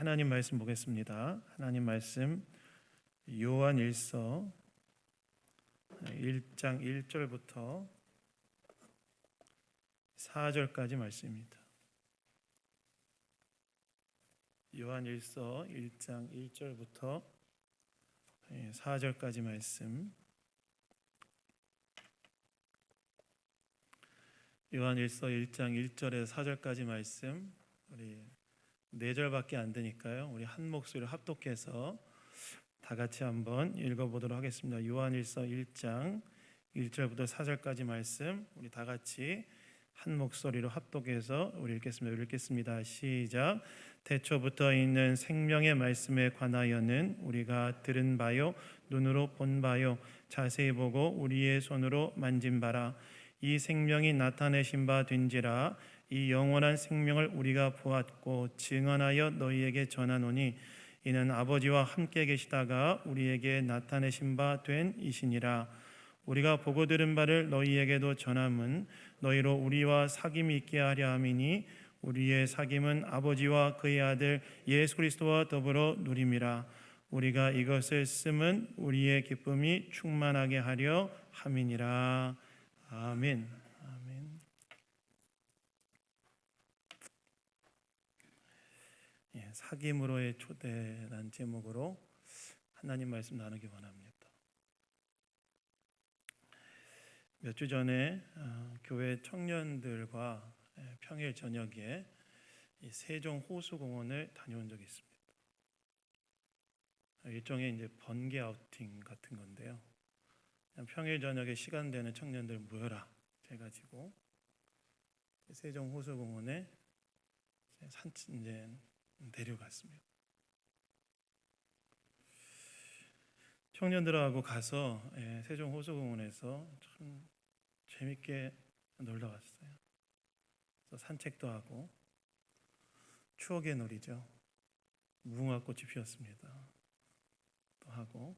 하나님 말씀 보겠습니다. 하나님 말씀 요한일서 1장 1절부터 4절까지 말씀입니다. 요한일서 1장 1절부터 4절까지 말씀. 요한일서 1장 1절에서 4절까지 말씀, 우리 4절밖에 안 되니까요. 우리 한 목소리로 합독해서 다 같이 한번 읽어보도록 하겠습니다. 요한일서 1장 1절부터 4절까지 말씀, 우리 다 같이 한 목소리로 합독해서 우리 읽겠습니다. 시작. 태초부터 있는 생명의 말씀에 관하여는 우리가 들은 바요, 눈으로 본 바요, 자세히 보고 우리의 손으로 만진 바라. 이 생명이 나타내신 바 된지라. 이 영원한 생명을 우리가 보았고 증언하여 너희에게 전하노니 이는 아버지와 함께 계시다가 우리에게 나타내신 바 된 이시니라. 우리가 보고 들은 바를 너희에게도 전함은 너희로 우리와 사귐이 있게 하려 함이니 우리의 사귐은 아버지와 그의 아들 예수 그리스도와 더불어 누림이라. 우리가 이것을 쓰면 우리의 기쁨이 충만하게 하려 함이니라. 아멘. 아멘. 사귐으로의 초대라는 제목으로 하나님 말씀 나누기 원합니다. 몇 주 전에 교회 청년들과 평일 저녁에 세종 호수공원을 다녀온 적이 있습니다. 일종의 이제 번개 아우팅 같은 건데요. 평일 저녁에 시간 되는 청년들 모여라 해가지고 세종 호수공원에 이제 데려갔습니다. 청년들하고 가서 세종 호수공원에서 참 재밌게 놀다 왔어요. 그래서 산책도 하고 추억의 놀이죠. 무궁화꽃이 피었습니다. 또 하고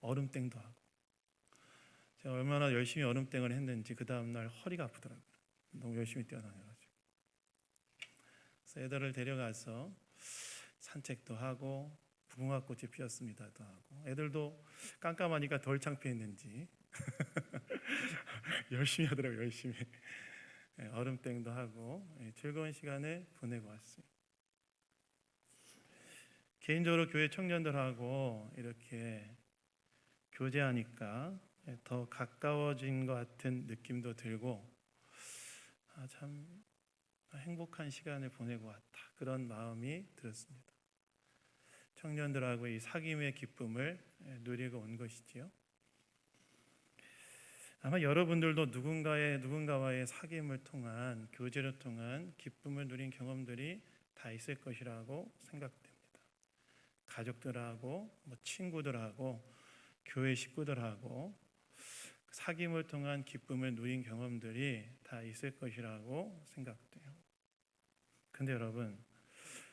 얼음땡도 하고. 제가 얼마나 열심히 얼음땡을 했는지 그 다음날 허리가 아프더라고요. 너무 열심히 뛰어다녀가지고. 그래서 애들을 데려가서 산책도 하고 무궁화꽃이 피었습니다도 하고, 애들도 깜깜하니까 덜 창피했는지 열심히 하더라고요. 열심히 얼음땡도 하고 즐거운 시간을 보내고 왔습니다. 개인적으로 교회 청년들하고 이렇게 교제하니까 더 가까워진 것 같은 느낌도 들고, 참 행복한 시간을 보내고 왔다, 그런 마음이 들었습니다. 청년들하고 이 사귐의 기쁨을 누리고 온 것이지요. 아마 여러분들도 누군가와의 사귐을 통한, 교제를 통한 기쁨을 누린 경험들이 다 있을 것이라고 생각됩니다. 가족들하고, 친구들하고, 교회 식구들하고 사귐을 통한 기쁨을 누린 경험들이 다 있을 것이라고 생각돼요. 근데 여러분,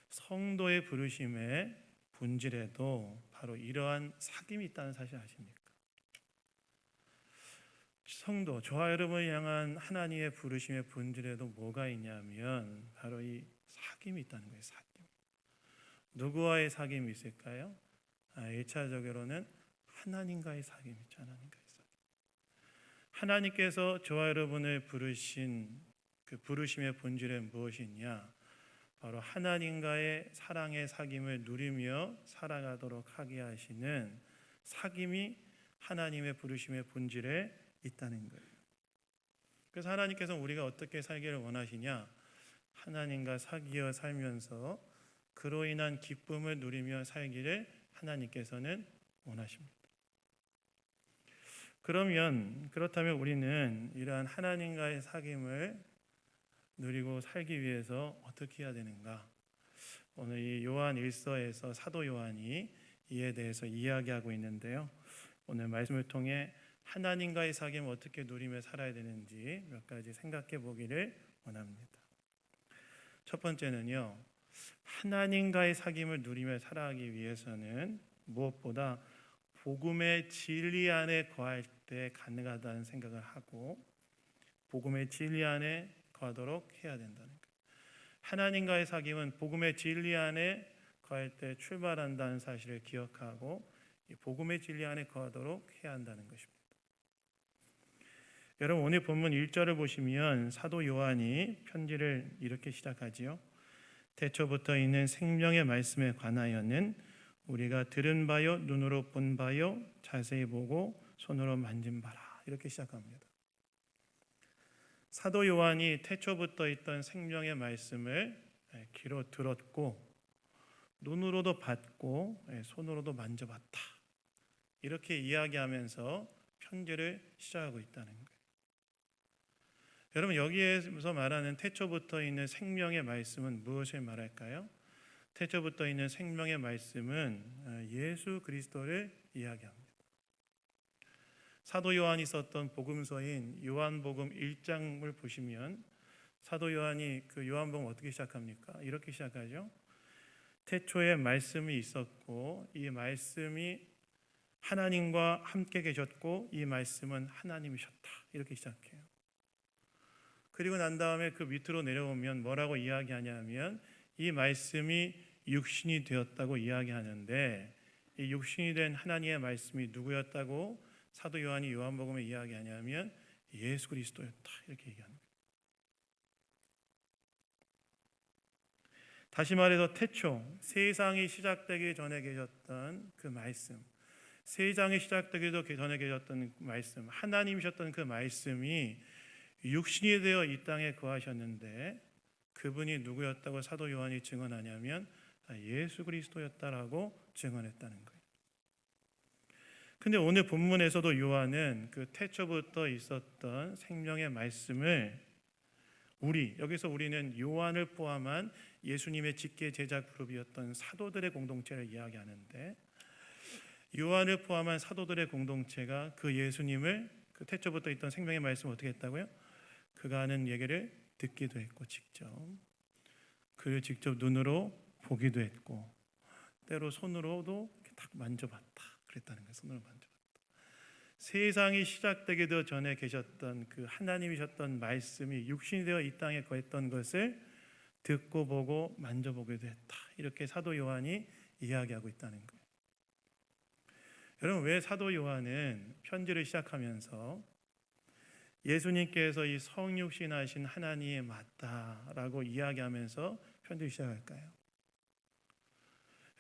성도의 부르심의 본질에도 바로 이러한 사귐이 있다는 사실 아십니까? 성도, 저와 여러분을 향한 하나님의 부르심의 본질에도 뭐가 있냐면 바로 이 사귐이 있다는 거예요. 사귐. 누구와의 사귐이 있을까요? 1차적으로는 하나님과의 사귐이 있죠. 하나님과의 사귐. 하나님께서 저와 여러분을 부르신 그 부르심의 본질은 무엇이냐? 바로 하나님과의 사랑의 사귐을 누리며 살아가도록 하게 하시는 사귐이 하나님의 부르심의 본질에 있다는 거예요. 그래서 하나님께서 우리가 어떻게 살기를 원하시냐? 하나님과 사귀어 살면서 그로 인한 기쁨을 누리며 살기를 하나님께서는 원하십니다. 그렇다면 우리는 이러한 하나님과의 사귐을 누리고 살기 위해서 어떻게 해야 되는가? 오늘 이 요한 1서에서 사도 요한이 이에 대해서 이야기하고 있는데요. 오늘 말씀을 통해 하나님과의 사귐을 어떻게 누리며 살아야 되는지 몇 가지 생각해 보기를 원합니다. 첫 번째는요, 하나님과의 사귐을 누리며 살아가기 위해서는 무엇보다 복음의 진리 안에 거할 때 가능하다는 생각을 하고, 복음의 진리 안에 거하도록 해야 된다는 거예요. 하나님과의 사귐은 복음의 진리 안에 거할 때 출발한다는 사실을 기억하고 이 복음의 진리 안에 거하도록 해야 한다는 것입니다. 여러분 오늘 본문 1절을 보시면 사도 요한이 편지를 이렇게 시작하지요. 태초부터 있는 생명의 말씀에 관하여는 우리가 들은 바요 눈으로 본 바요 자세히 보고 손으로 만진 바라. 이렇게 시작합니다. 사도 요한이 태초부터 있던 생명의 말씀을 귀로 들었고 눈으로도 봤고 손으로도 만져봤다. 이렇게 이야기하면서 편지를 시작하고 있다는 거예요. 여러분 여기에서 말하는 태초부터 있는 생명의 말씀은 무엇을 말할까요? 태초부터 있는 생명의 말씀은 예수 그리스도를 이야기합니다. 사도 요한이 썼던 복음서인 요한복음 1장을 보시면 사도 요한이 그 요한복음 어떻게 시작합니까? 이렇게 시작하죠. 태초에 말씀이 있었고 이 말씀이 하나님과 함께 계셨고 이 말씀은 하나님이셨다. 이렇게 시작해요. 그리고 난 다음에 그 밑으로 내려오면 뭐라고 이야기하냐면 이 말씀이 육신이 되었다고 이야기하는데 이 육신이 된 하나님의 말씀이 누구였다고 사도 요한이 요한복음에 이야기하냐면 예수 그리스도였다. 이렇게 얘기합니다. 다시 말해서 태초 세상이 시작되기 전에 계셨던 그 말씀, 세상이 시작되기 전에 계셨던 말씀, 하나님이셨던 그 말씀이 육신이 되어 이 땅에 거하셨는데 그분이 누구였다고 사도 요한이 증언하냐면 예수 그리스도였다라고 증언했다는 거예요. 근데 오늘 본문에서도 요한은 그 태초부터 있었던 생명의 말씀을 여기서 우리는 요한을 포함한 예수님의 직계 제자 그룹이었던 사도들의 공동체를 이야기하는데 요한을 포함한 사도들의 공동체가 그 예수님을 그 태초부터 있던 생명의 말씀을 어떻게 했다고요? 그가 하는 얘기를 듣기도 했고 그를 직접 눈으로 보기도 했고 때로 손으로도 딱 만져봤다 그랬다는 거예요. 손으로 만져봤다. 세상이 시작되기도 전에 계셨던 그 하나님이셨던 말씀이 육신이 되어 이 땅에 거했던 것을 듣고 보고 만져보기도 했다. 이렇게 사도 요한이 이야기하고 있다는 거예요. 여러분 왜 사도 요한은 편지를 시작하면서 예수님께서 이 성육신하신 하나님이 맞다라고 이야기하면서 편지를 시작할까요?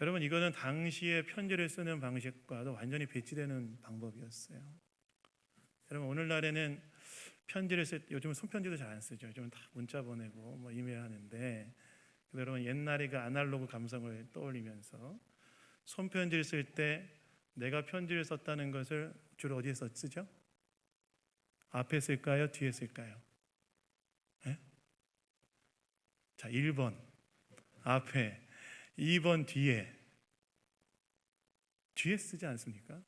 여러분 이거는 당시에 편지를 쓰는 방식과도 완전히 배치되는 방법이었어요. 여러분 오늘날에는 편지를 요즘은 손편지도 잘 안 쓰죠. 요즘은 다 문자 보내고 뭐 이메일 하는데 여러분 옛날에 그 아날로그 감성을 떠올리면서 손편지를 쓸 때 내가 편지를 썼다는 것을 주로 어디에서 쓰죠? 앞에 쓸까요? 뒤에 쓸까요? 네? 자, 1번 앞에, 2번 뒤에 쓰지 않습니까?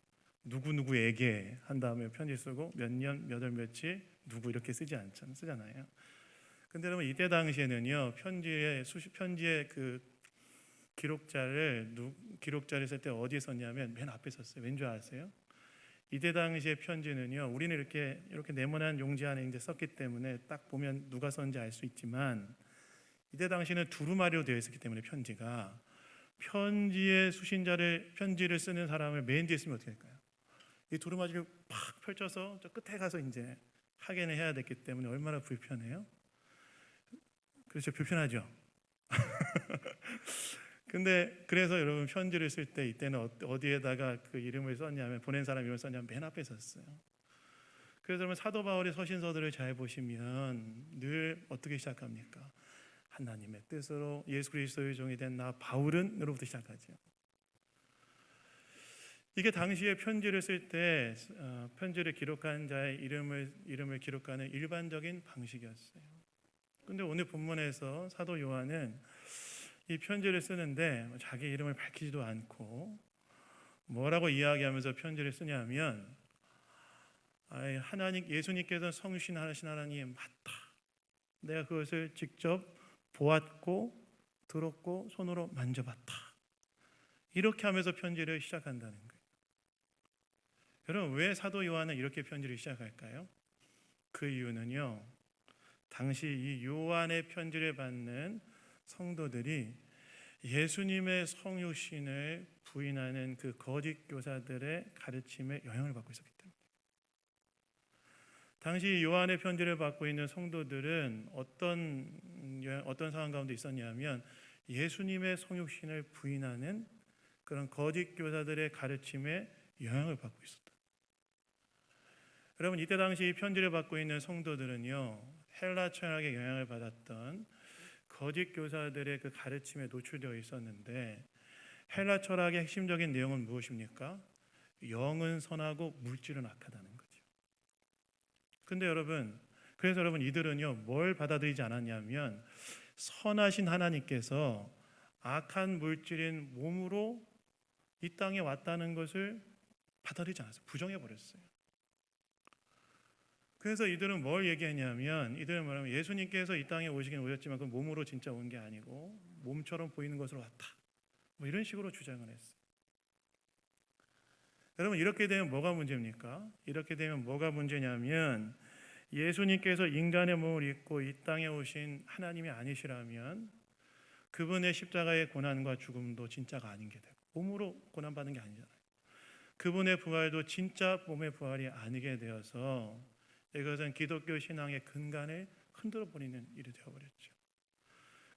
누구누구에게 한 다음에 편지 쓰고 몇 년, 몇 월, 며칠 누구 이렇게 쓰잖아요. 근데 여러분 이때 당시에는요 편지의 그 기록자를 쓸 때 어디에 썼냐면 맨 앞에 썼어요. 왠 줄 아세요? 이때 당시의 편지는요 우리는 이렇게 네모난 용지 안에 이제 썼기 때문에 딱 보면 누가 썼는지 알 수 있지만 이때 당시는 두루마리로 되어 있었기 때문에 편지의 편지를 쓰는 사람을 맨 뒤에 쓰면 어떻게 될까요? 이 두루마리를 팍 펼쳐서 저 끝에 가서 이제 확인을 해야 됐기 때문에 얼마나 불편해요? 그렇죠, 불편하죠. 근데 그래서 여러분 편지를 쓸 때 이때는 어디에다가 그 이름을 썼냐면 보낸 사람 이름을 썼냐면 맨 앞에 썼어요. 그래서 여러분 사도 바울의 서신서들을 잘 보시면 늘 어떻게 시작합니까? 하나님의 뜻으로 예수 그리스도의 종이 된 나 바울은으로부터 시작하죠. 이게 당시에 편지를 쓸 때 편지를 기록한 자의 이름을 기록하는 일반적인 방식이었어요. 근데 오늘 본문에서 사도 요한은 이 편지를 쓰는데 자기 이름을 밝히지도 않고 뭐라고 이야기하면서 편지를 쓰냐면 예수님께서 성육신하신 하나님이 맞다. 내가 그것을 직접 보았고 들었고 손으로 만져봤다. 이렇게 하면서 편지를 시작한다는 거예요. 여러분 왜 사도 요한은 이렇게 편지를 시작할까요? 그 이유는요 당시 이 요한의 편지를 받는 성도들이 예수님의 성육신을 부인하는 그 거짓 교사들의 가르침에 영향을 받고 있었기 때문에 당시 요한의 편지를 받고 있는 성도들은 어떤 상황 가운데 있었냐면 예수님의 성육신을 부인하는 그런 거짓 교사들의 가르침에 영향을 받고 있었다. 여러분, 이때 당시 편지를 받고 있는 성도들은요, 헬라 철학의 영향을 받았던 거짓 교사들의 그 가르침에 노출되어 있었는데, 헬라 철학의 핵심적인 내용은 무엇입니까? 영은 선하고 물질은 악하다는 거죠. 근데 그래서 여러분, 이들은요, 뭘 받아들이지 않았냐면 선하신 하나님께서 악한 물질인 몸으로 이 땅에 왔다는 것을 받아들이지 않았어요. 부정해 버렸어요. 그래서 이들은 뭘 얘기했냐면, 이들은 뭐냐면 예수님께서 이 땅에 오시긴 오셨지만 그 몸으로 진짜 온 게 아니고 몸처럼 보이는 것으로 왔다, 뭐 이런 식으로 주장을 했어요. 여러분, 이렇게 되면 뭐가 문제입니까? 이렇게 되면 뭐가 문제냐면, 예수님께서 인간의 몸을 입고 이 땅에 오신 하나님이 아니시라면 그분의 십자가의 고난과 죽음도 진짜가 아닌 게 되고, 몸으로 고난받는 게 아니잖아요. 그분의 부활도 진짜 몸의 부활이 아니게 되어서 이것은 기독교 신앙의 근간을 흔들어 버리는 일이 되어버렸죠.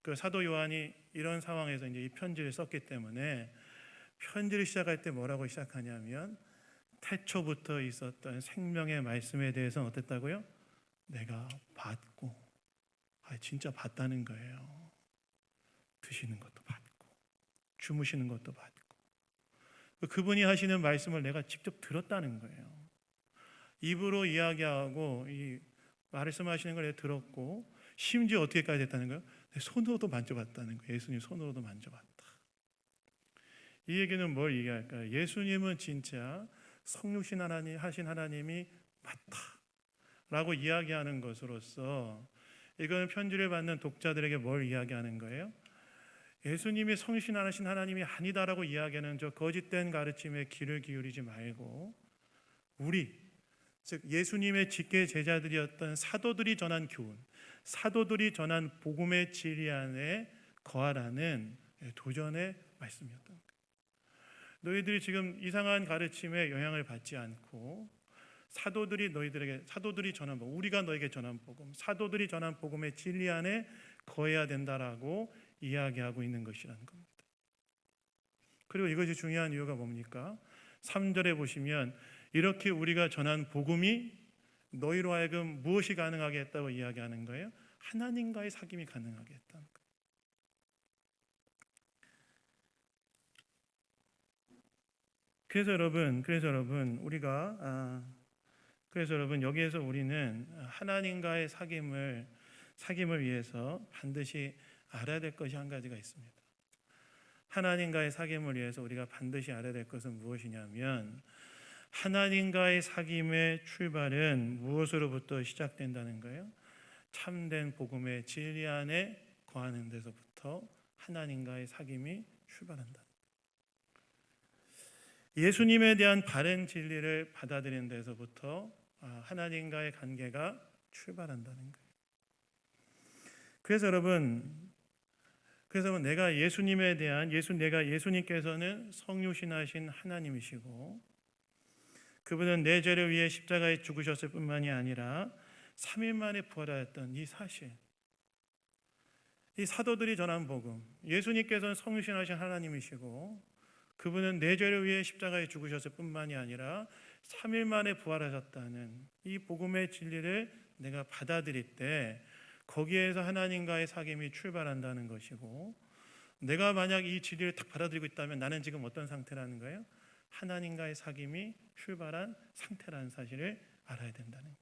그 사도 요한이 이런 상황에서 이제 이 편지를 썼기 때문에 편지를 시작할 때 뭐라고 시작하냐면, 태초부터 있었던 생명의 말씀에 대해서는 어땠다고요? 내가 받고, 진짜 받다는 거예요. 드시는 것도 받고 주무시는 것도 받고 그분이 하시는 말씀을 내가 직접 들었다는 거예요. 입으로 이야기하고 이 말씀하시는 걸 내가 들었고, 심지어 어떻게까지 됐다는 거예요? 내 손으로도 만져봤다는 거예요. 예수님 손으로도 만져봤다. 이 얘기는 뭘 얘기할까요? 예수님은 진짜 성육신 하신 하나님이 맞다라고 이야기하는 것으로서 이거는 편지를 받는 독자들에게 뭘 이야기하는 거예요? 예수님이 성신하신 하나님이 아니다라고 이야기하는 저 거짓된 가르침에 귀를 기울이지 말고, 즉 예수님의 직계 제자들이었던 사도들이 전한 교훈, 사도들이 전한 복음의 진리 안에 거하라는 도전의 말씀이었던 거예요. 너희들이 지금 이상한 가르침에 영향을 받지 않고 사도들이 전한 복음, 우리가 너에게 전한 복음, 사도들이 전한 복음의 진리 안에 거해야 된다라고 이야기하고 있는 것이라는 겁니다. 그리고 이것이 중요한 이유가 뭡니까? 3절에 보시면 이렇게 우리가 전한 복음이 너희로 하여금 무엇이 가능하게 했다고 이야기하는 거예요? 하나님과의 사귐이 가능하게 했다는 거예요. 그래서 여러분 여기에서 우리는 하나님과의 사귐을 위해서 반드시 알아야 될 것이 한 가지가 있습니다. 하나님과의 사귐을 위해서 우리가 반드시 알아야 될 것은 무엇이냐면, 하나님과의 사귐의 출발은 무엇으로부터 시작된다는 거예요? 참된 복음의 진리 안에 거하는 데서부터 하나님과의 사귐이 출발한다. 예수님에 대한 바른 진리를 받아들이는 데서부터 하나님과의 관계가 출발한다는 거예요. 그래서 여러분, 내가 예수님께서는 성육신하신 하나님이시고 그분은 내 죄를 위해 십자가에 죽으셨을 뿐만이 아니라 3일 만에 부활하였던 이 사실, 이 사도들이 전한 복음, 예수님께서는 성육신하신 하나님이시고 그분은 내 죄를 위해 십자가에 죽으셨을 뿐만이 아니라 3일 만에 부활하셨다는 이 복음의 진리를 내가 받아들일 때 거기에서 하나님과의 사귐이 출발한다는 것이고, 내가 만약 이 진리를 딱 받아들이고 있다면 나는 지금 어떤 상태라는 거예요? 하나님과의 사귐이 출발한 상태라는 사실을 알아야 된다는 거예요.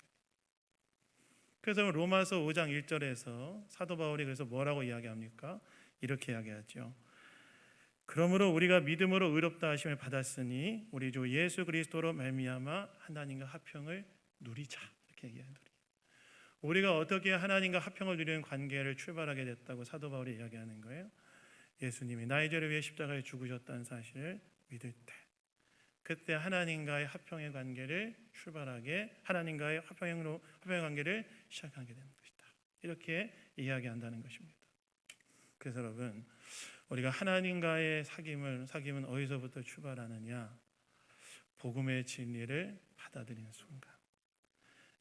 그래서 로마서 5장 1절에서 사도 바울이 그래서 뭐라고 이야기합니까? 이렇게 이야기하죠. 그러므로 우리가 믿음으로 의롭다 하심을 받았으니 우리 주 예수 그리스도로 말미암아 하나님과 화평을 누리자, 이렇게 얘기합니다. 우리가 어떻게 하나님과 화평을 누리는 관계를 출발하게 됐다고 사도 바울이 이야기하는 거예요? 예수님이 나의 죄를 위해 십자가에 죽으셨다는 사실을 믿을 때, 그때 하나님과의 화평의 관계를 출발하게, 하나님과의 화평의 관계를 시작하게 되는 것이다. 이렇게 이야기한다는 것입니다. 그래서 여러분, 우리가 하나님과의 사귐은 어디서부터 출발하느냐? 복음의 진리를 받아들이는 순간,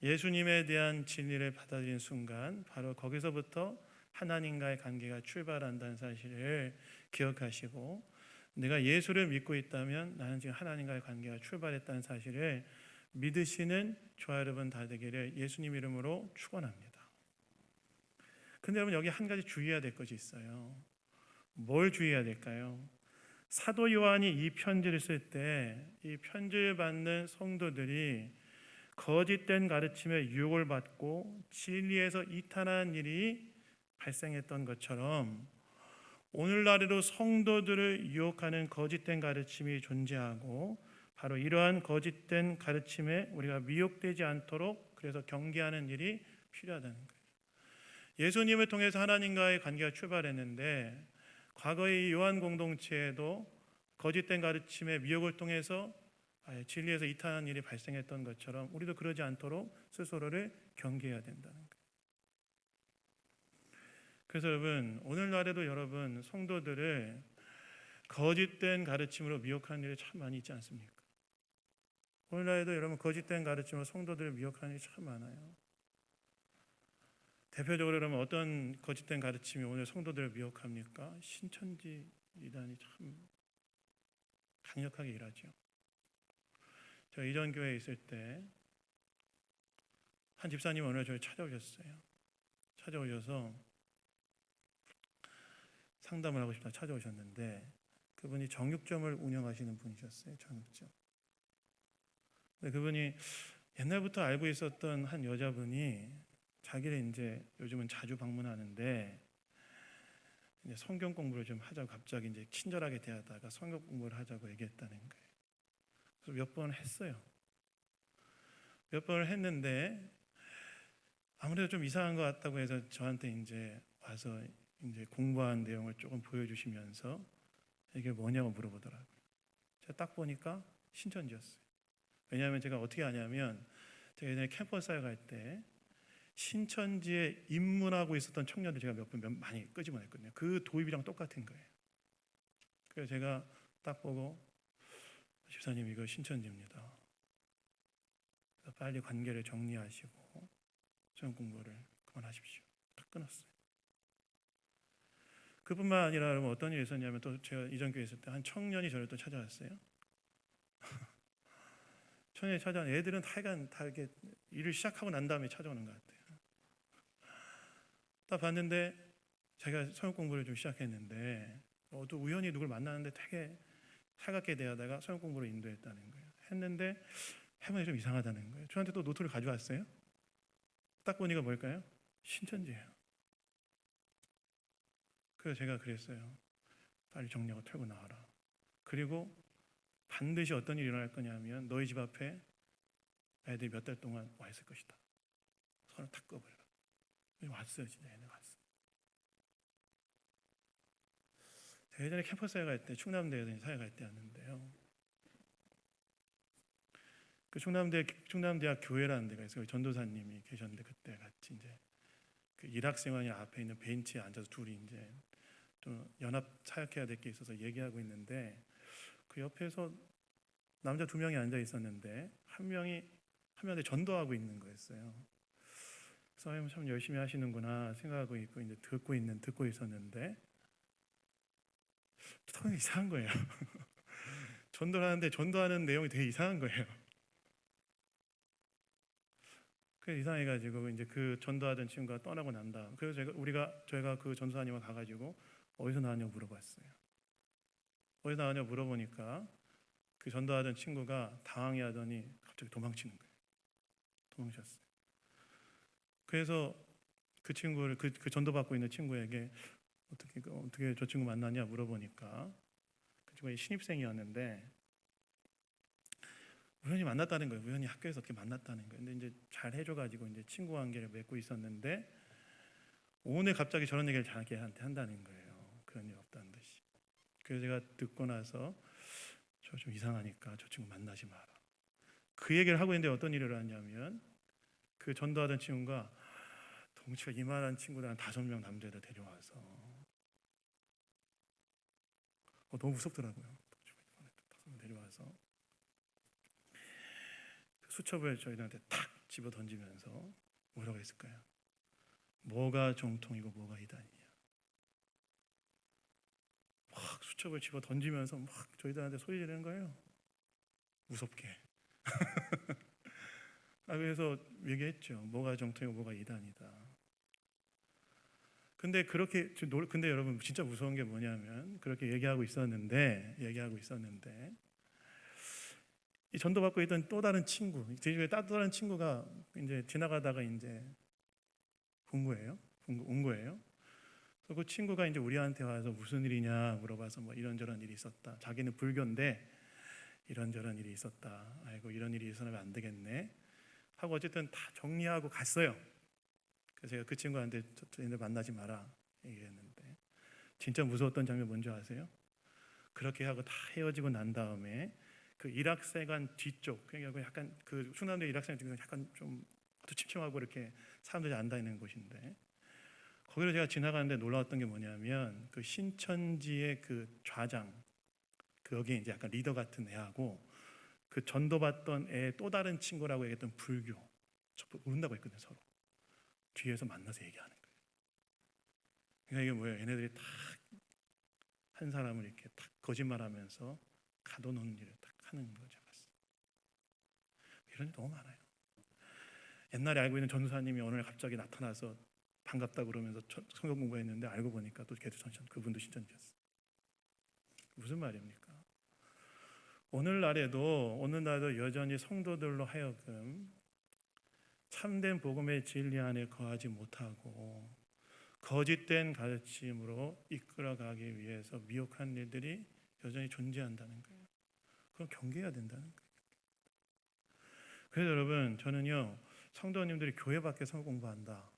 예수님에 대한 진리를 받아들이는 순간, 바로 거기서부터 하나님과의 관계가 출발한다는 사실을 기억하시고, 내가 예수를 믿고 있다면 나는 지금 하나님과의 관계가 출발했다는 사실을 믿으시는 저와 여러분 다 되기를 예수님 이름으로 축원합니다. 근데 여러분, 여기 한 가지 주의해야 될 것이 있어요. 뭘 주의해야 될까요? 사도 요한이 이 편지를 쓸 때 이 편지를 받는 성도들이 거짓된 가르침에 유혹을 받고 진리에서 이탈하는 일이 발생했던 것처럼, 오늘날에도 성도들을 유혹하는 거짓된 가르침이 존재하고, 바로 이러한 거짓된 가르침에 우리가 미혹되지 않도록 그래서 경계하는 일이 필요하다는 거예요. 예수님을 통해서 하나님과의 관계가 출발했는데, 과거의 요한 공동체에도 거짓된 가르침의 미혹을 통해서 진리에서 이탈하는 일이 발생했던 것처럼 우리도 그러지 않도록 스스로를 경계해야 된다는 거예요. 그래서 여러분, 오늘날에도 여러분 성도들을 거짓된 가르침으로 미혹하는 일이 참 많이 있지 않습니까? 오늘날에도 여러분 거짓된 가르침으로 성도들을 미혹하는 일이 참 많아요. 대표적으로 그러면 어떤 거짓된 가르침이 오늘 성도들을 미혹합니까? 신천지 이단이 참 강력하게 일하죠. 저 이전 교회에 있을 때 한 집사님 오늘 저를 찾아오셨어요. 찾아오셔서 상담을 하고 싶다 찾아오셨는데, 그분이 정육점을 운영하시는 분이셨어요. 정육점. 그분이 옛날부터 알고 있었던 한 여자분이 자기를 이제 요즘은 자주 방문하는데, 이제 성경 공부를 좀 하자고 갑자기 이제 친절하게 대하다가 성경 공부를 하자고 얘기했다는 거예요. 그래서 몇 번 했어요. 몇 번을 했는데 아무래도 좀 이상한 것 같다고 해서 저한테 이제 와서 이제 공부한 내용을 조금 보여주시면서 이게 뭐냐고 물어보더라고요. 제가 딱 보니까 신천지였어요. 왜냐하면 제가 어떻게 아냐면, 제가 예전에 캠퍼스에 갈 때 신천지에 입문하고 있었던 청년들 제가 몇 분 많이 끄집어냈거든요. 그 도입이랑 똑같은 거예요. 그래서 제가 딱 보고, 집사님 이거 신천지입니다. 빨리 관계를 정리하시고 시험 공부를 그만하십시오. 딱 끊었어요. 그뿐만 아니라 여러분 어떤 일이 있었냐면, 또 제가 이전 교회에 있을 때 한 청년이 저를 또 찾아왔어요. 청년이 찾아온 애들은 하여간 다 이렇게 일을 시작하고 난 다음에 찾아오는 것 같아요. 딱 봤는데 제가 성경 공부를 좀 시작했는데, 또 우연히 누굴 만나는데 되게 살갑게 대하다가 성경 공부를 인도했다는 거예요. 했는데 해보니 좀 이상하다는 거예요. 저한테 또 노트를 가져왔어요. 딱 보니까 뭘까요? 신천지예요. 그래서 제가 그랬어요. 빨리 정리하고 털고 나와라. 그리고 반드시 어떤 일이 일어날 거냐면, 너희 집 앞에 애들이 몇 달 동안 와 있을 것이다. 손을 탁 꺼버려라. 왔어요. 진짜 얘네 왔어요. 제가 예전에 캠퍼스에 갈 때, 충남대에 사회 갈 때였는데요, 그 충남대학 교회라는 데가 있어요. 전도사님이 계셨는데, 그때 같이 이제 그 일학생활이 앞에 있는 벤치에 앉아서 둘이 이제 또 연합 사역해야 될 게 있어서 얘기하고 있는데, 그 옆에서 남자 2명이 앉아 있었는데 한 명한테 전도하고 있는 거였어요. 그래서 참 열심히 하시는구나 생각하고 있고 이제 듣고 있었는데, 또 이상한 거예요. 전도를 하는데 전도하는 내용이 되게 이상한 거예요. 그래서 이상해가지고 이제 그 전도하던 친구가 떠나고 난 다음, 그래서 저희가 그 전도사님을 가가지고 어디서 나왔냐고 물어봤어요. 어디서 나왔냐고 물어보니까 그 전도하던 친구가 당황해하더니 갑자기 도망치는 거예요. 도망쳤어요. 그래서 그 친구를 그 전도받고 있는 친구에게 어떻게 저 친구 만났냐 물어보니까, 그 친구가 신입생이었는데 우연히 만났다는 거예요. 우연히 학교에서 어떻게 만났다는 거예요. 근데 이제 잘 해줘가지고 이제 친구 관계를 맺고 있었는데, 오늘 갑자기 저런 얘기를 자기한테 한다는 거예요. 그런 일 없다는 듯이. 그래서 제가 듣고 나서 저 좀 이상하니까 저 친구 만나지 마라. 그 얘기를 하고 있는데 어떤 일이 일어났냐면, 그 전도하던 친구가 덩치가 이만한 친구들 한 5명 남자애들 데려와서 너무 무섭더라고요. 내려와서 수첩을 저희들한테 탁 집어 던지면서 뭐라고 했을까요? 뭐가 정통이고 뭐가 이단이냐. 막 수첩을 집어 던지면서 막 저희들한테 소리 지르는 거예요. 무섭게. 그래서 얘기했죠. 뭐가 정통이고 뭐가 이단이다. 근데 여러분 진짜 무서운 게 뭐냐면 그렇게 얘기하고 있었는데 이 전도받고 있던 또 다른 친구, 제 집에 또 다른 친구가 이제 지나가다가 이제 온 거예요. 그래서 그 친구가 이제 우리한테 와서 무슨 일이냐 물어봐서 뭐 이런저런 일이 있었다. 자기는 불교인데 이런저런 일이 있었다. 아이고 이런 일이 있어서는 안 되겠네. 하고 어쨌든 다 정리하고 갔어요. 그래서 제가 그 친구한테 얘네 만나지 마라 얘기했는데 진짜 무서웠던 장면 뭔지 아세요? 그렇게 하고 다 헤어지고 난 다음에 그 일학세관 뒤쪽, 그러니까 약간 그 충남대 일학세관 뒤쪽 약간 좀 침침하고 이렇게 사람들이 안 다니는 곳인데 거기로 제가 지나가는데 놀라웠던 게 뭐냐면 그 신천지의 그 좌장, 그 여기 이제 약간 리더 같은 애하고 그 전도받던 애의 또 다른 친구라고 얘기했던 불교, 모른다고 했거든요. 서로 뒤에서 만나서 얘기하는 거예요. 그러니까 이게 뭐예요? 얘네들이 딱 한 사람을 이렇게 딱 거짓말하면서 가둬놓는 일을 딱 하는 거죠. 이런 일 너무 많아요. 옛날에 알고 있는 전도사님이 오늘 갑자기 나타나서 반갑다 그러면서 성경 공부했는데 알고 보니까 또 걔도 그분도 신천지였어요. 무슨 말입니까? 오늘날에도 여전히 성도들로 하여금 참된 복음의 진리 안에 거하지 못하고 거짓된 가르침으로 이끌어가기 위해서 미혹한 일들이 여전히 존재한다는 거예요. 그럼 경계해야 된다는 거예요. 그래서 여러분 저는요 성도님들이 교회 밖에 성경 공부한다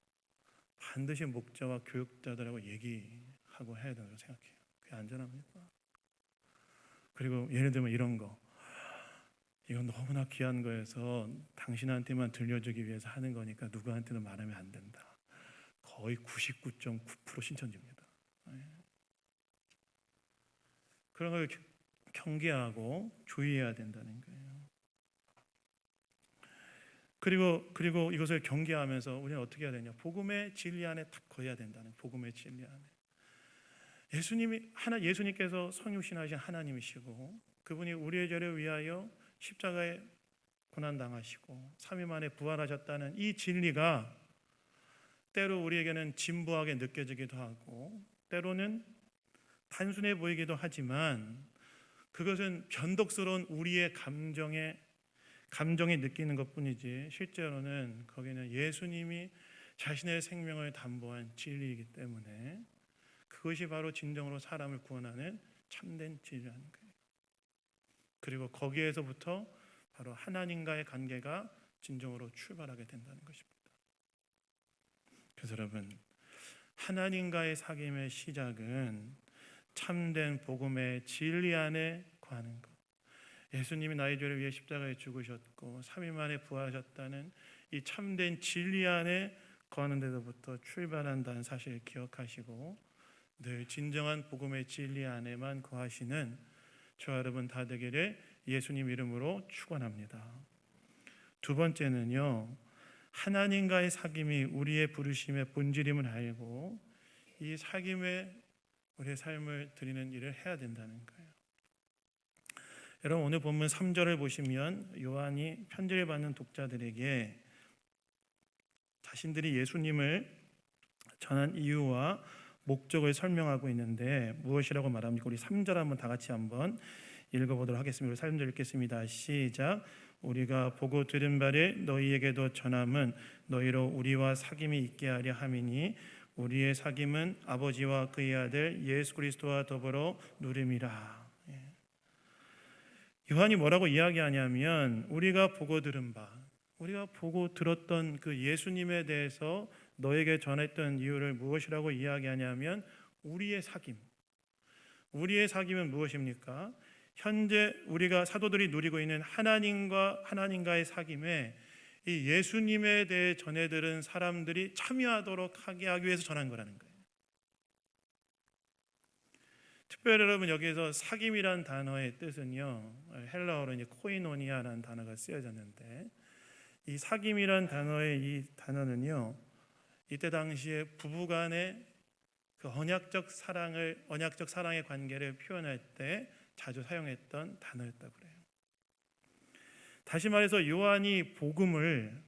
반드시 목자와 교육자들하고 얘기하고 해야 된다고 생각해요. 그게 안전합니까? 그리고 예를 들면 이런 거, 이건 너무나 귀한 거여서 당신한테만 들려주기 위해서 하는 거니까 누구한테도 말하면 안 된다. 거의 99.9% 신천지입니다. 그런 걸 경계하고 주의해야 된다는 거예요. 그리고 이것을 경계하면서 우리는 어떻게 해야 되냐? 복음의 진리 안에 딱 거해야 된다는 복음의 진리 안에. 예수님께서 성육신하신 하나님이시고 그분이 우리의 죄를 위하여 십자가에 고난 당하시고 3일 만에 부활하셨다는 이 진리가 때로 우리에게는 진부하게 느껴지기도 하고 때로는 단순해 보이기도 하지만 그것은 변덕스러운 우리의 감정이 느끼는 것뿐이지 실제로는 거기는 예수님이 자신의 생명을 담보한 진리이기 때문에 그것이 바로 진정으로 사람을 구원하는 참된 진리라는 거예요. 그리고 거기에서부터 바로 하나님과의 관계가 진정으로 출발하게 된다는 것입니다. 그래서 여러분 하나님과의 사귐의 시작은 참된 복음의 진리 안에 거하는 것. 예수님이 나의 죄를 위해 십자가에 죽으셨고 3일 만에 부활하셨다는 이 참된 진리 안에 거하는 데서부터 출발한다는 사실을 기억하시고 늘 진정한 복음의 진리 안에만 거하시는 저와 여러분 다 되기를 예수님 이름으로 축원합니다. 두 번째는요. 하나님과의 사귐이 우리의 부르심의 본질임을 알고 이 사귐에 우리의 삶을 드리는 일을 해야 된다는 거예요. 여러분 오늘 본문 3절을 보시면 요한이 편지를 받는 독자들에게 자신들이 예수님을 전한 이유와 목적을 설명하고 있는데 무엇이라고 말합니까? 우리 3절 한번 다 같이 한번 읽어보도록 하겠습니다. 우리 3절 읽겠습니다. 시작. 우리가 보고 들은 바를 너희에게도 전함은 너희로 우리와 사귐이 있게 하려 함이니 우리의 사귐은 아버지와 그의 아들 예수 그리스도와 더불어 누림이라. 요한이 뭐라고 이야기하냐면 우리가 보고 들은 바, 우리가 보고 들었던 그 예수님에 대해서 너에게 전했던 이유를 무엇이라고 이야기하냐면 우리의 사귐. 우리의 사귐은 무엇입니까? 현재 우리가 사도들이 누리고 있는 하나님과의 사귐에 이 예수님에 대해 전해 들은 사람들이 참여하도록 하게 하기 위해서 전한 거라는 거예요. 특별히 여러분 여기에서 사귐이란 단어의 뜻은요, 헬라어로 이제 코이노니아라는 단어가 쓰여졌는데, 이 사귐이란 단어의 이 단어는요, 이때 당시에 부부간의 그 언약적 사랑의 관계를 표현할 때 자주 사용했던 단어였다고 그래요. 다시 말해서 요한이 복음을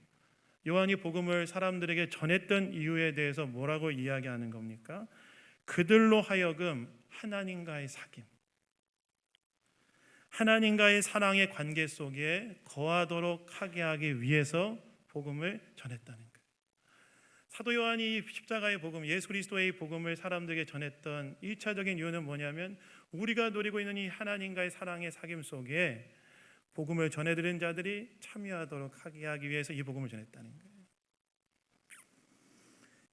사람들에게 전했던 이유에 대해서 뭐라고 이야기하는 겁니까? 그들로 하여금 하나님과의 사귐, 하나님과의 사랑의 관계 속에 거하도록 하게 하기 위해서 복음을 전했다는 거예요. 사도 요한이 십자가의 복음, 예수 그리스도의 복음을 사람들에게 전했던 1차적인 이유는 뭐냐면, 우리가 누리고 있는 이 하나님과의 사랑의 사귐 속에 복음을 전해드린 자들이 참여하도록 하게 하기 위해서 이 복음을 전했다는 거예요.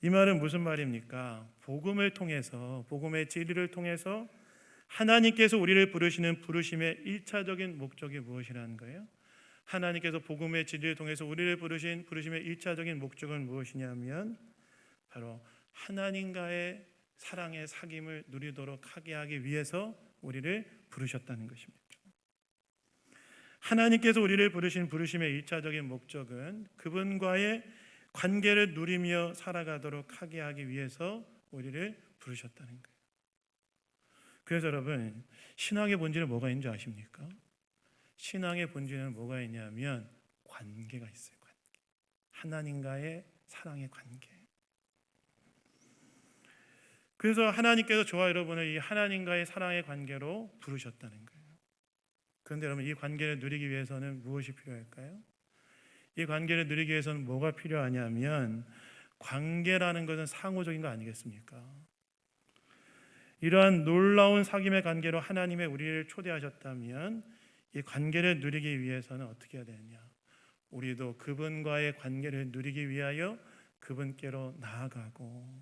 이 말은 무슨 말입니까? 복음을 통해서, 복음의 진리를 통해서 하나님께서 우리를 부르시는 부르심의 1차적인 목적이 무엇이라는 거예요? 하나님께서 복음의 진리를 통해서 우리를 부르신 부르심의 1차적인 목적은 무엇이냐면, 바로 하나님과의 사랑의 사귐을 누리도록 하게 하기 위해서 우리를 부르셨다는 것입니다. 하나님께서 우리를 부르신 부르심의 1차적인 목적은 그분과의 관계를 누리며 살아가도록 하게 하기 위해서 우리를 부르셨다는 거예요. 그래서 여러분, 신앙의 본질은 뭐가 있는지 아십니까? 신앙의 본질은 뭐가 있냐면 관계가 있어요. 관계. 하나님과의 사랑의 관계. 그래서 하나님께서 저와 여러분을 이 하나님과의 사랑의 관계로 부르셨다는 거예요. 그런데 여러분, 이 관계를 누리기 위해서는 무엇이 필요할까요? 이 관계를 누리기 위해서는 뭐가 필요하냐면, 관계라는 것은 상호적인 거 아니겠습니까? 이러한 놀라운 사귐의 관계로 하나님의 우리를 초대하셨다면, 이 관계를 누리기 위해서는 어떻게 해야 되느냐? 우리도 그분과의 관계를 누리기 위하여 그분께로 나아가고,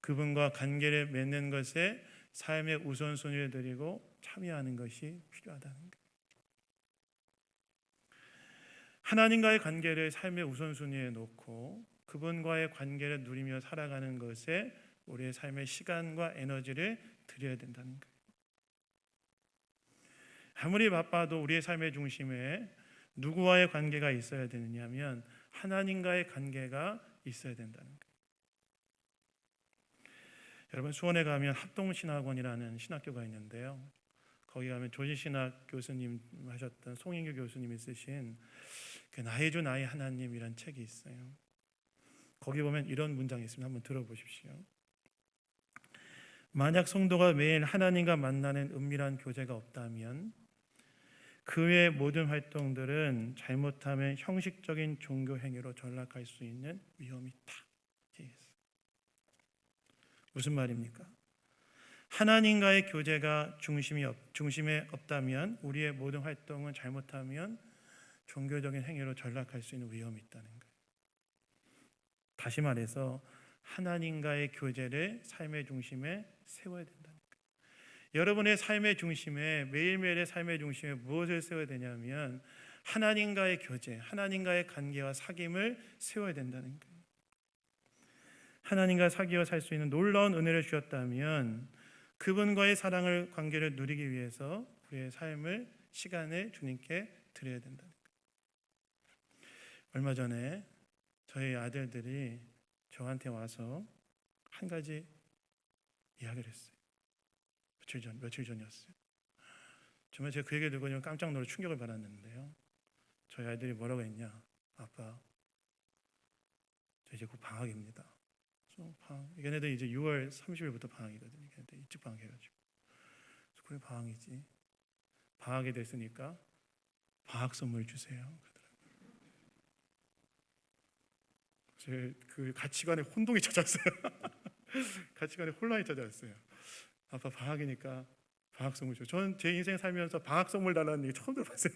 그분과 관계를 맺는 것에 삶의 우선순위를 드리고 참여하는 것이 필요하다는 거예요. 하나님과의 관계를 삶의 우선순위에 놓고 그분과의 관계를 누리며 살아가는 것에 우리의 삶의 시간과 에너지를 드려야 된다는 거예요. 아무리 바빠도 우리의 삶의 중심에 누구와의 관계가 있어야 되느냐면 하나님과의 관계가 있어야 된다는 거예요. 여러분, 수원에 가면 합동신학원이라는 신학교가 있는데요, 거기 가면 조지신학 교수님 하셨던 송인규 교수님이 쓰신 그 나의 주 나의 하나님이란 책이 있어요. 거기 보면 이런 문장이 있습니다. 한번 들어보십시오. 만약 성도가 매일 하나님과 만나는 은밀한 교제가 없다면 그 외의 모든 활동들은 잘못하면 형식적인 종교 행위로 전락할 수 있는 위험이 있다. 무슨 말입니까? 하나님과의 교제가 중심에 없다면 우리의 모든 활동은 잘못하면 종교적인 행위로 전락할 수 있는 위험이 있다는 거예요. 다시 말해서 하나님과의 교제를 삶의 중심에 세워야 된다는 거예요. 여러분의 삶의 중심에, 매일매일의 삶의 중심에 무엇을 세워야 되냐면 하나님과의 교제, 하나님과의 관계와 사귐을 세워야 된다는 거예요. 하나님과 사귀어 살 수 있는 놀라운 은혜를 주셨다면 그분과의 사랑을, 관계를 누리기 위해서 우리의 삶을, 시간을 주님께 드려야 된다는 거예요. 얼마 전에 저희 아들들이 저한테 와서 한 가지 이야기를 했어요. 며칠 전이었어요. 정말 제가 그 얘기를 듣고 깜짝 놀라 충격을 받았는데요, 저희 아이들이 뭐라고 했냐? 아빠, 저 이제 곧 방학입니다. 얘네들 이제 6월 30일부터 방학이거든요. 얘네들 일찍 방학해가지고. 그래, 방학이지. 방학이 됐으니까 방학 선물 주세요. 그래서 그 가치관에 혼동이 찾았어요. 가치관에 혼란이 찾아왔어요. 아빠, 방학이니까 방학 선물 줘. 저는 제 인생 살면서 방학 선물 달라는 얘기 처음 들어봤어요.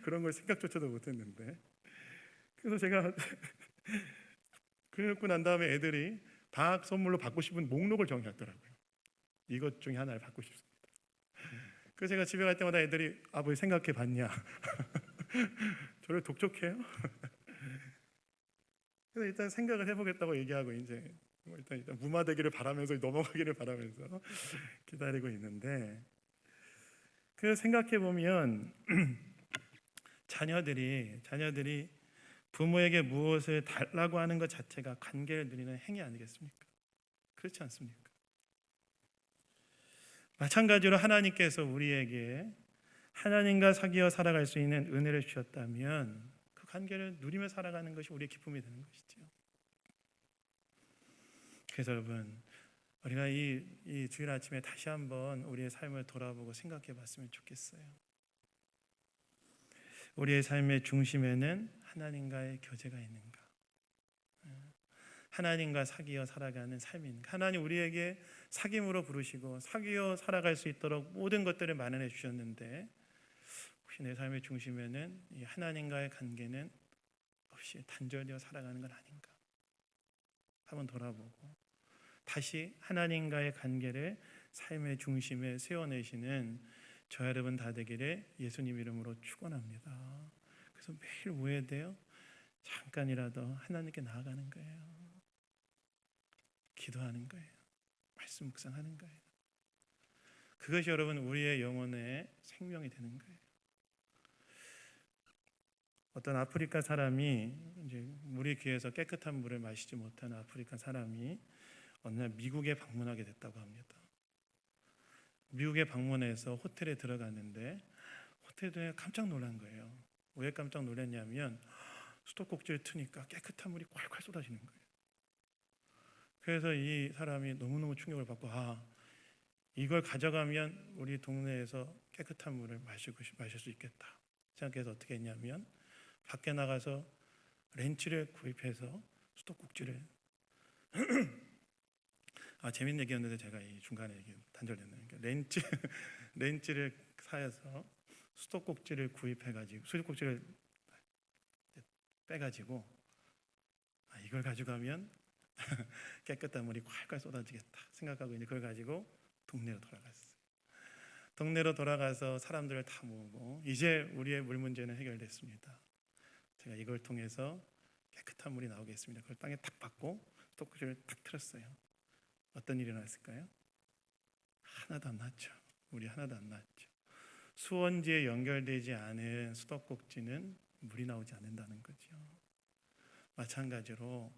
그런 걸 생각조차도 못했는데. 그래서 제가 그러고 난 다음에 애들이 방학 선물로 받고 싶은 목록을 정해놨더라고요. 이것 중에 하나를 받고 싶습니다. 그래서 제가 집에 갈 때마다 애들이 아버지 생각해 봤냐? 저를 독촉해요. 그래서 일단 생각을 해보겠다고 얘기하고 이제 일단 무마되기를 바라면서 넘어가기를 바라면서 기다리고 있는데 그 생각해 보면 자녀들이 부모에게 무엇을 달라고 하는 것 자체가 관계를 누리는 행위 아니겠습니까? 그렇지 않습니까? 마찬가지로 하나님께서 우리에게 하나님과 사귀어 살아갈 수 있는 은혜를 주셨다면 그 관계를 누리며 살아가는 것이 우리의 기쁨이 되는 것이죠. 그래서 여러분 우리가 이 주일 아침에 다시 한번 우리의 삶을 돌아보고 생각해 봤으면 좋겠어요. 우리의 삶의 중심에는 하나님과의 교제가 있는가? 하나님과 사귀어 살아가는 삶인가? 하나님 우리에게 사귐으로 부르시고 사귀어 살아갈 수 있도록 모든 것들을 마련해 주셨는데 혹시 내 삶의 중심에는 이 하나님과의 관계는 없이 단절되어 살아가는 건 아닌가? 한번 돌아보고 다시 하나님과의 관계를 삶의 중심에 세워내시는 저 여러분 다 되기를 예수님 이름으로 축원합니다. 그래서 매일 뭐 해야 돼요? 잠깐이라도 하나님께 나아가는 거예요. 기도하는 거예요. 말씀 묵상하는 거예요. 그것이 여러분 우리의 영혼의 생명이 되는 거예요. 어떤 아프리카 사람이 이제 물이 귀해서 깨끗한 물을 마시지 못하는 아프리카 사람이 어느 날 미국에 방문하게 됐다고 합니다. 미국에 방문해서 호텔에 들어갔는데 호텔에 깜짝 놀란 거예요. 왜 깜짝 놀랐냐면 수도꼭지를 트니까 깨끗한 물이 콸콸 쏟아지는 거예요. 그래서 이 사람이 너무너무 충격을 받고 이걸 가져가면 우리 동네에서 깨끗한 물을 마실 수 있겠다 생각해서 어떻게 했냐면 밖에 나가서 렌치를 구입해서 수도꼭지를 재밌는 얘기였는데 제가 이 중간에 이게 단절됐네요. 렌치를 사서 수도꼭지를 구입해가지고 수도꼭지를 빼가지고 이걸 가져가면 깨끗한 물이 콸콸 쏟아지겠다 생각하고 이제 그걸 가지고 동네로 돌아갔어요. 동네로 돌아가서 사람들을 다 모으고 이제 우리의 물 문제는 해결됐습니다. 제가 이걸 통해서 깨끗한 물이 나오겠습니다. 그걸 땅에 탁 받고 수도꼭지를 탁 틀었어요. 어떤 일이 일어났을까요? 하나도 안 났죠. 우리 하나도 안 났죠. 수원지에 연결되지 않은 수도꼭지는 물이 나오지 않는다는 거죠. 마찬가지로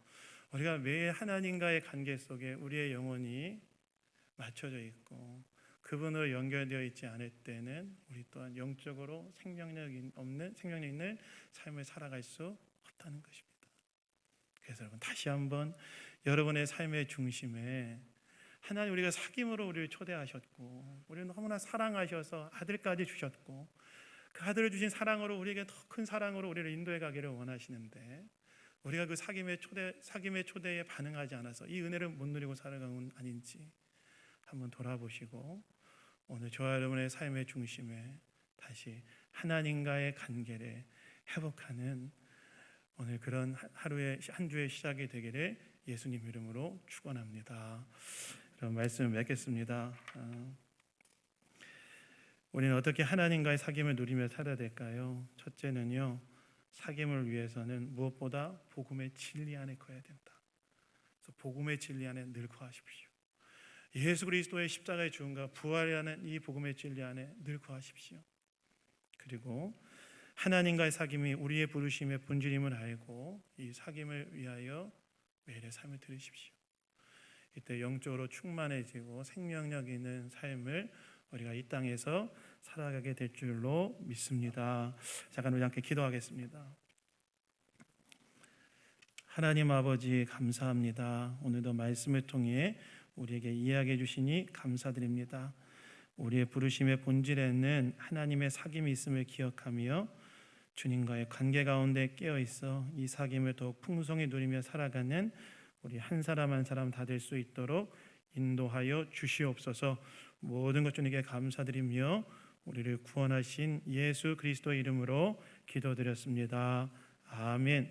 우리가 매일 하나님과의 관계 속에 우리의 영혼이 맞춰져 있고 그분으로 연결되어 있지 않을 때는 우리 또한 영적으로 생명력 있는 삶을 살아갈 수 없다는 것입니다. 그래서 여러분 다시 한번 여러분의 삶의 중심에 하나님 우리가 사귐으로 우리를 초대하셨고 우리를 너무나 사랑하셔서 아들까지 주셨고 그 아들을 주신 사랑으로 우리에게 더 큰 사랑으로 우리를 인도해 가기를 원하시는데 우리가 그 사귐의 초대에 반응하지 않아서 이 은혜를 못 누리고 살아가는 건 아닌지 한번 돌아보시고 오늘 저와 여러분의 삶의 중심에 다시 하나님과의 관계를 회복하는 오늘 그런 한 주의 시작이 되기를 예수님 이름으로 축원합니다. 그럼 말씀을 맺겠습니다. 우리는 어떻게 하나님과의 사귐을 누리며 살아야 될까요? 첫째는요, 사귐을 위해서는 무엇보다 복음의 진리 안에 거해야 된다. 그래서 복음의 진리 안에 늘 거하십시오. 예수 그리스도의 십자가의 죽음과 부활이라는 이 복음의 진리 안에 늘 거하십시오. 그리고 하나님과의 사귐이 우리의 부르심의 본질임을 알고 이 사귐을 위하여 매일의 삶을 들으십시오. 이때 영적으로 충만해지고 생명력 있는 삶을 우리가 이 땅에서 살아가게 될 줄로 믿습니다. 잠깐 우리 함께 기도하겠습니다. 하나님 아버지 감사합니다. 오늘도 말씀을 통해 우리에게 이야기해 주시니 감사드립니다. 우리의 부르심의 본질에는 하나님의 사귐이 있음을 기억하며 주님과의 관계 가운데 깨어 있어 이 사귐을 더욱 풍성히 누리며 살아가는 우리 한 사람 한 사람 다 될 수 있도록 인도하여 주시옵소서. 모든 것 주님께 감사드리며 우리를 구원하신 예수 그리스도 이름으로 기도드렸습니다. 아멘.